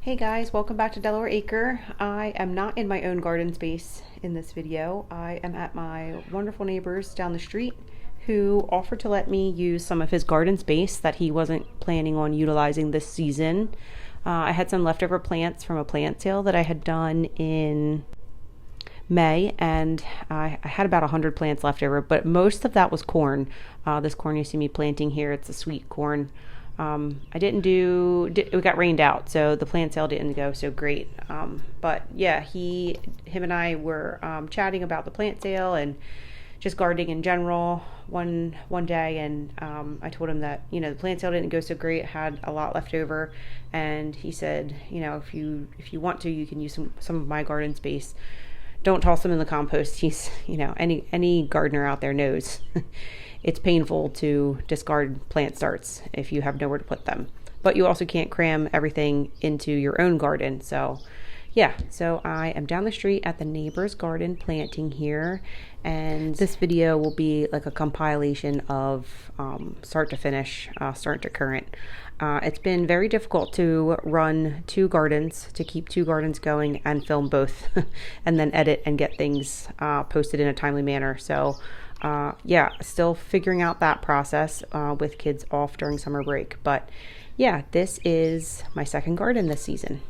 Hey guys, welcome back to Delaware Acre. I am not in my own garden space in this video. I am at my wonderful neighbors down the street who offered to let me use some of his garden space that he wasn't planning on utilizing this season. I had some leftover plants from a plant sale that I had done in May, and I had about 100 plants left over, but most of that was corn. This corn you see me planting here, it's a sweet corn. It got rained out, so the plant sale didn't go so great. But yeah, him and I were chatting about the plant sale and just gardening in general one day, and I told him that the plant sale didn't go so great, had a lot left over, and he said, if you want to, you can use some of my garden space. Don't toss them in the compost. He's any gardener out there knows it's painful to discard plant starts if you have nowhere to put them, but you also can't cram everything into your own garden. So I am down the street at the neighbor's garden planting here, and this video will be like a compilation of start to finish, start to current. It's been very difficult to run two gardens, to keep two gardens going and film both and then edit and get things posted in a timely manner. So still figuring out that process with kids off during summer break. But yeah, this is my second garden this season.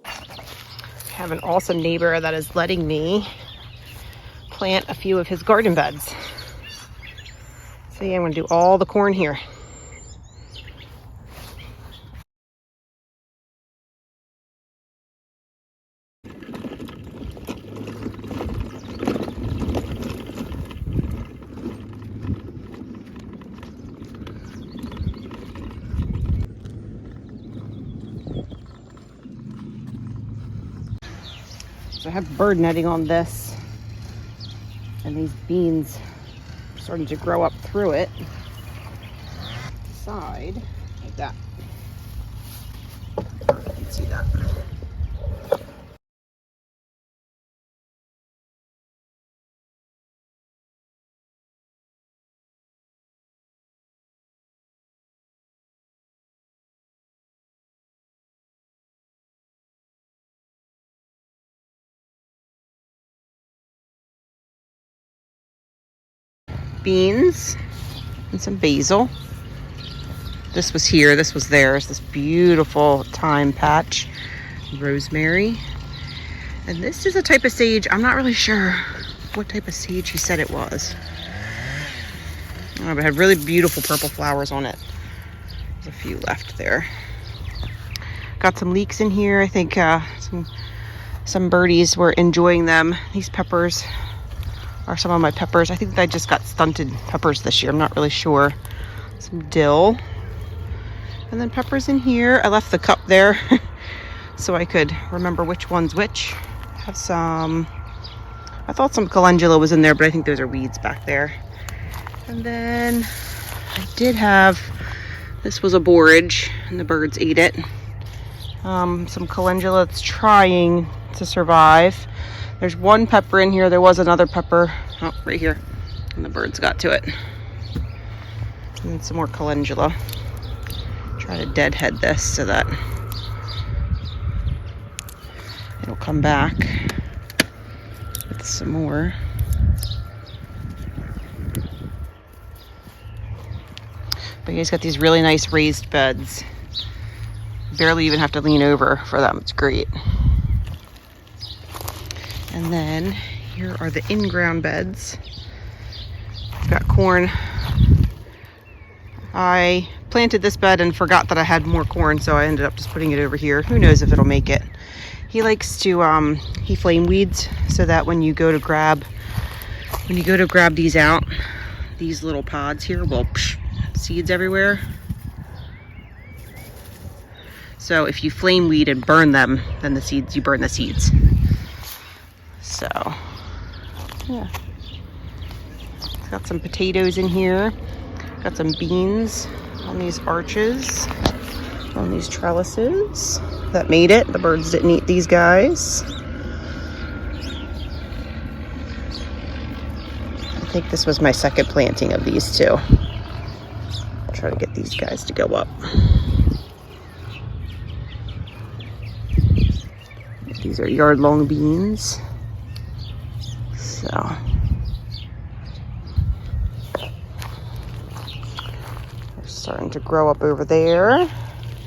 I have an awesome neighbor that is letting me plant a few of his garden beds. So yeah, I'm going to do all the corn here. So I have bird netting on this, and these beans are starting to grow up through it. Side, like that. I don't know if you can see that. Beans and some basil. This was here, this was theirs, this beautiful thyme patch. Rosemary. And this is a type of sage, I'm not really sure what type of sage he said it was. But it had really beautiful purple flowers on it. There's a few left there. Got some leeks in here. I think some birdies were enjoying them. These peppers are some of my peppers. I think I just got stunted peppers this year. I'm not really sure. Some dill. And then peppers in here. I left the cup there so I could remember which one's which. Have some, I thought some calendula was in there, but I think those are weeds back there. And then I did have, this was a borage and the birds ate it. Some calendula that's trying to survive. There's one pepper in here. There was another pepper right here, and the birds got to it. And then some more calendula. Try to deadhead this so that it'll come back with some more. But he's got these really nice raised beds. Barely even have to lean over for them. It's great. And then here are the in-ground beds. I've got corn. I planted this bed and forgot that I had more corn, so I ended up just putting it over here. Who knows if it'll make it. He likes to, he flame weeds so that when you go to grab these out, these little pods here will seeds everywhere. So if you flame weed and burn them, then you burn the seeds. So, yeah. Got some potatoes in here. Got some beans on these arches, on these trellises that made it. The birds didn't eat these guys. I think this was my second planting of these two. I'll try to get these guys to go up. These are yard-long beans. So they're starting to grow up over there.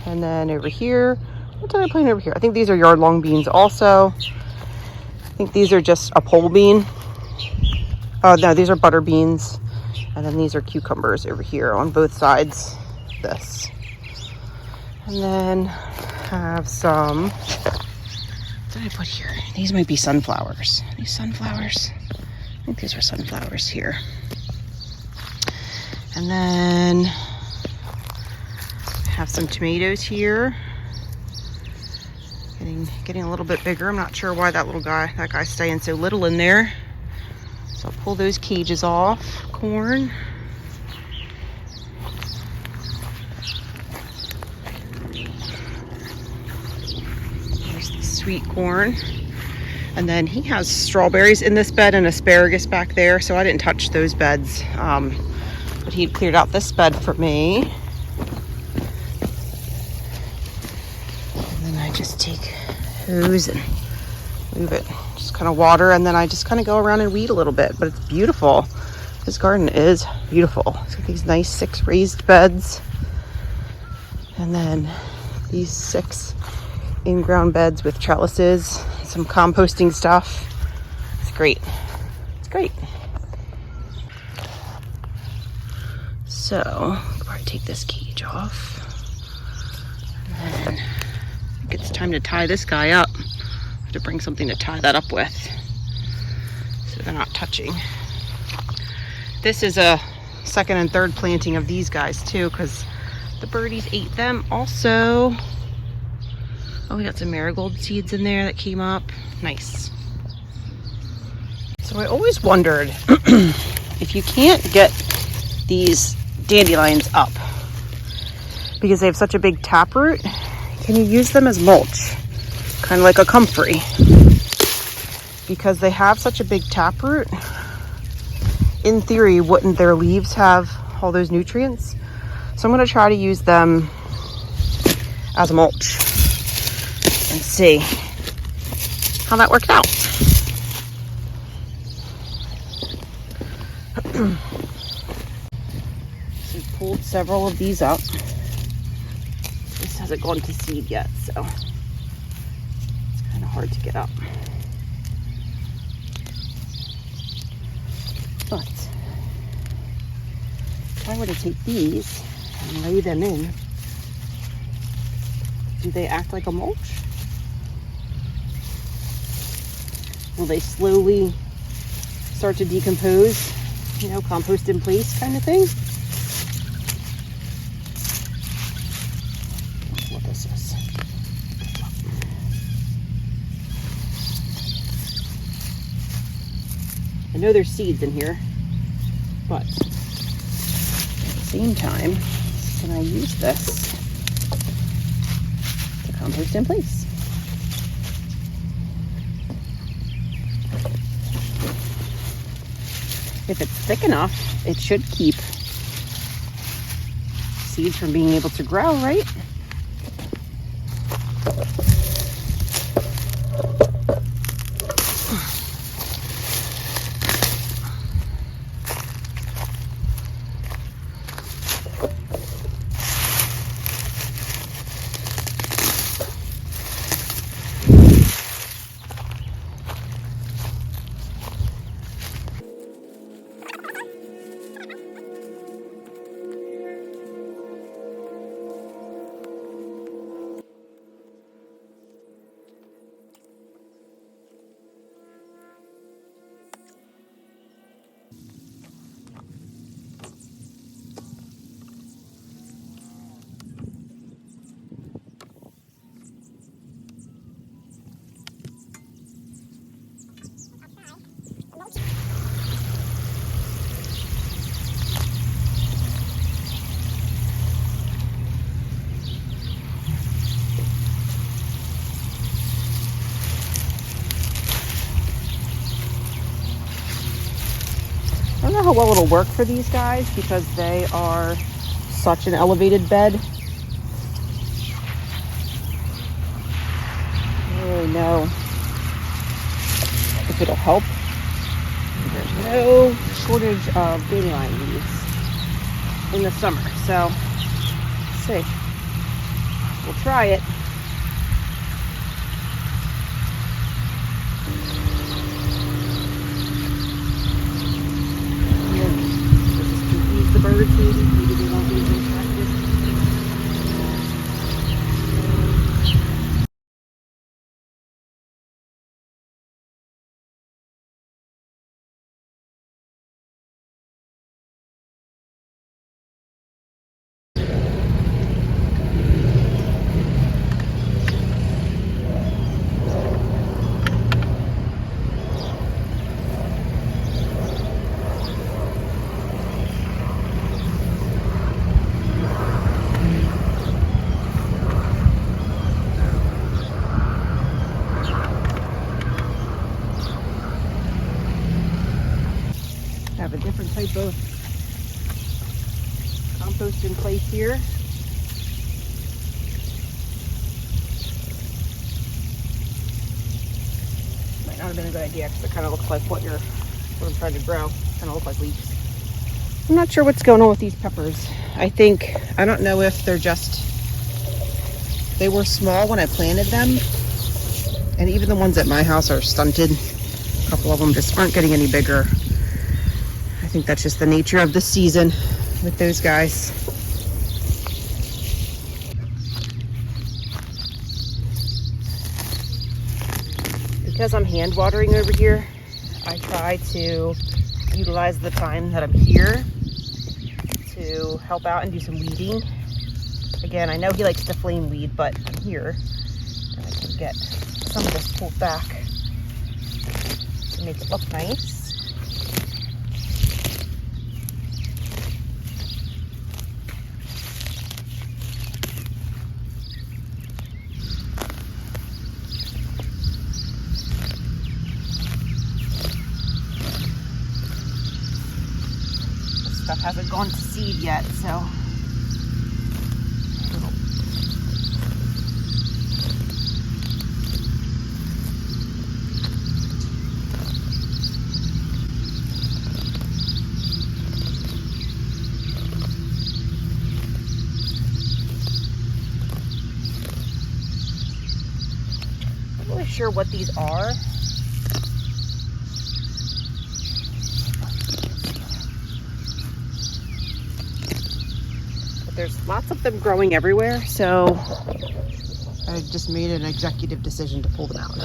And then over here, what did I plant over here? I think these are yard-long beans also. I think these are just a pole bean. Oh no, these are butter beans. And then these are cucumbers over here on both sides. This. And then have some, what did I put here? These might be sunflowers. Are these sunflowers? I think these are sunflowers here. And then have some tomatoes here. Getting a little bit bigger. I'm not sure why that guy's staying so little in there. So I'll pull those cages off. Corn. There's the sweet corn. And then he has strawberries in this bed and asparagus back there, so I didn't touch those beds. But he cleared out this bed for me. And then I just take hose and move it, just kind of water, and then I just kind of go around and weed a little bit. But it's beautiful. This garden is beautiful. It's got these nice 6 raised beds, and then these 6 in-ground beds with trellises, some composting stuff. It's great. It's great. So I'll probably take this cage off. And then I think it's time to tie this guy up. I have to bring something to tie that up with so they're not touching. This is a second and third planting of these guys too, because the birdies ate them. Also, oh, we got some marigold seeds in there that came up. Nice. So I always wondered if you can't get these dandelions up because they have such a big taproot, can you use them as mulch? Kind of like a comfrey. Because they have such a big taproot, in theory, wouldn't their leaves have all those nutrients? So I'm going to try to use them as mulch and see how that works out. So we pulled several of these up. This hasn't gone to seed yet, so it's kind of hard to get up. But if I were to take these and lay them in, do they act like a mulch? Will they slowly start to decompose, you know, compost in place kind of thing? That's what this is. I know there's seeds in here, but at the same time, can I use this to compost in place? If it's thick enough, it should keep seeds from being able to grow, right? I don't know how well it'll work for these guys because they are such an elevated bed. I don't really know if it'll help. There's no shortage of dandelion leaves in the summer, so let's see. We'll try it. Confuse the birds maybe they won't be as attractive. Have a different type of compost in place here. Might not have been a good idea because it kind of looks like what I'm trying to grow. Kind of look like leaves. I'm not sure what's going on with these peppers. I don't know if they were small when I planted them. And even the ones at my house are stunted. A couple of them just aren't getting any bigger. I think that's just the nature of the season with those guys. Because I'm hand watering over here, I try to utilize the time that I'm here to help out and do some weeding. Again, I know he likes to flame weed, but I'm here and I can get some of this pulled back to make it look nice. Stuff hasn't gone to seed yet, so I'm not really sure what these are. There's lots of them growing everywhere, so I just made an executive decision to pull them out.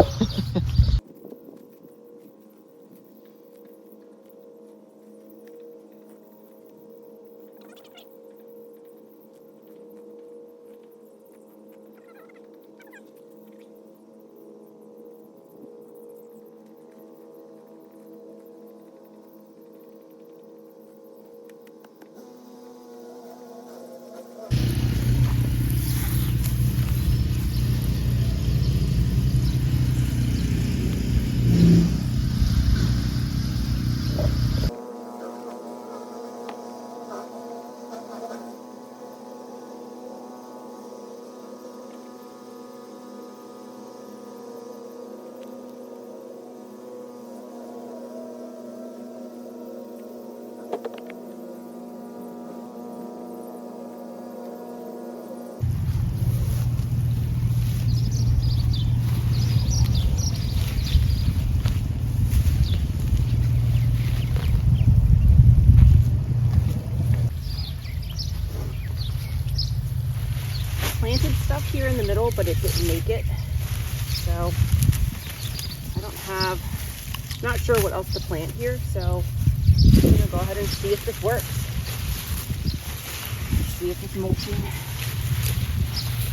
Planted stuff here in the middle, but it didn't make it. So not sure what else to plant here. So I'm gonna go ahead and see if this works. See if this mulching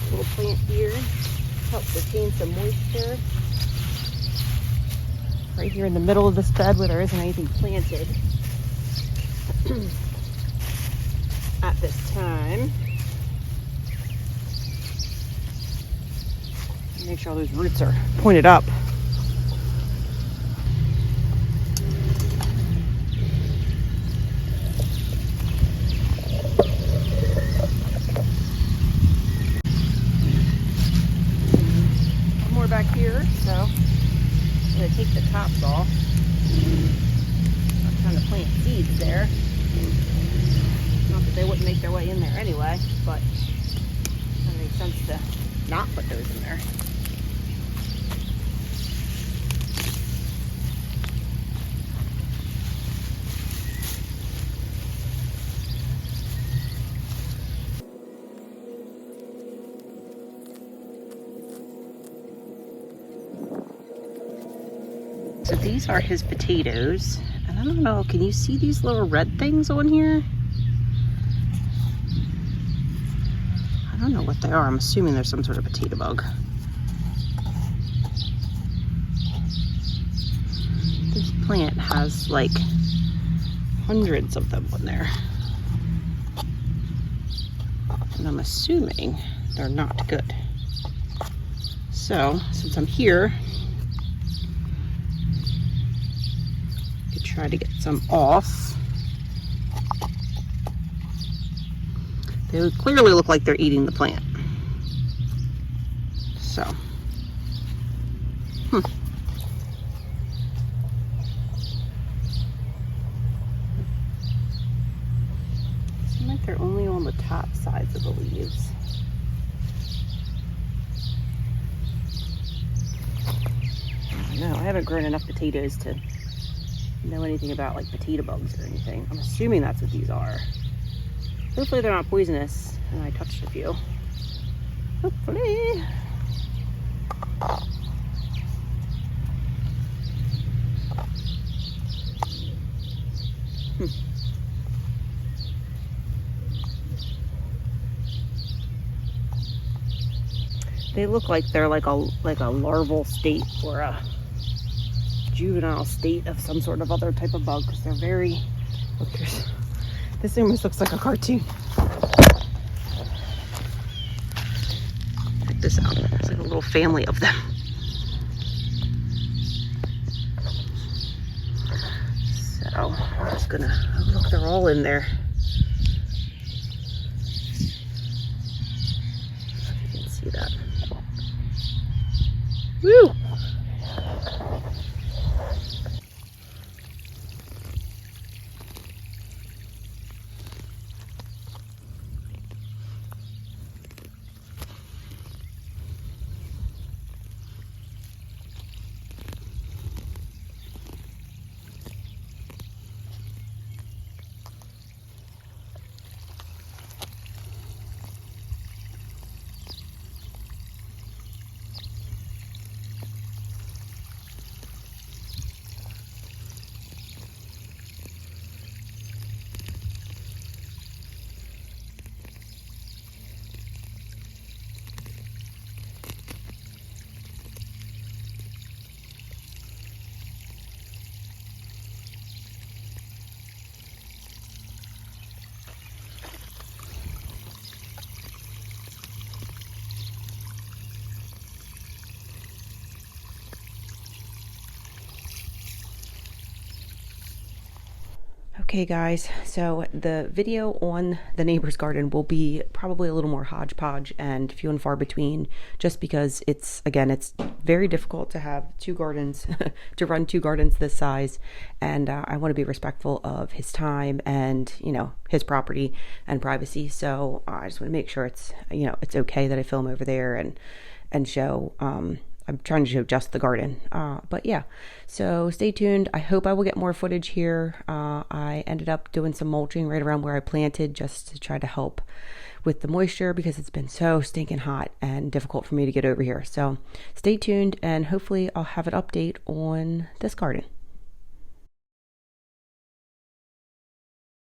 little plant here helps retain some moisture. Right here in the middle of this bed where there isn't anything planted at this time. Make sure all those roots are pointed up. More back here, so I'm going to take the tops off. I'm trying to plant seeds there. Not that they wouldn't make their way in there anyway, but it makes sense to not put those in there. So these are his potatoes, and I don't know, can you see these little red things on here? I don't know what they are. I'm assuming they're some sort of potato bug. This plant has like hundreds of them on there. And I'm assuming they're not good. So, since I'm here, I could try to get some off. They would clearly look like they're eating the plant. So, seems like they're only on the top sides of the leaves. I don't know. I haven't grown enough potatoes to know anything about like potato bugs or anything. I'm assuming that's what these are. Hopefully they're not poisonous, and I touched a few. Hopefully. They look like they're like a larval state or a juvenile state of some sort of other type of bug, because they're very, look, this almost looks like a cartoon. Check this out. It's like a little family of them. So I'm just gonna, oh look, they're all in there. You can see that. Woo! Okay guys, so the video on the neighbor's garden will be probably a little more hodgepodge and few and far between, just because it's very difficult to have two gardens, to run two gardens this size, and I want to be respectful of his time and, you know, his property and privacy. So I just want to make sure it's, you know, it's okay that I film over there and show, I'm trying to show just the garden, but yeah, so stay tuned. I hope I will get more footage here. I ended up doing some mulching right around where I planted just to try to help with the moisture, because it's been so stinking hot and difficult for me to get over here. So stay tuned, and hopefully I'll have an update on this garden.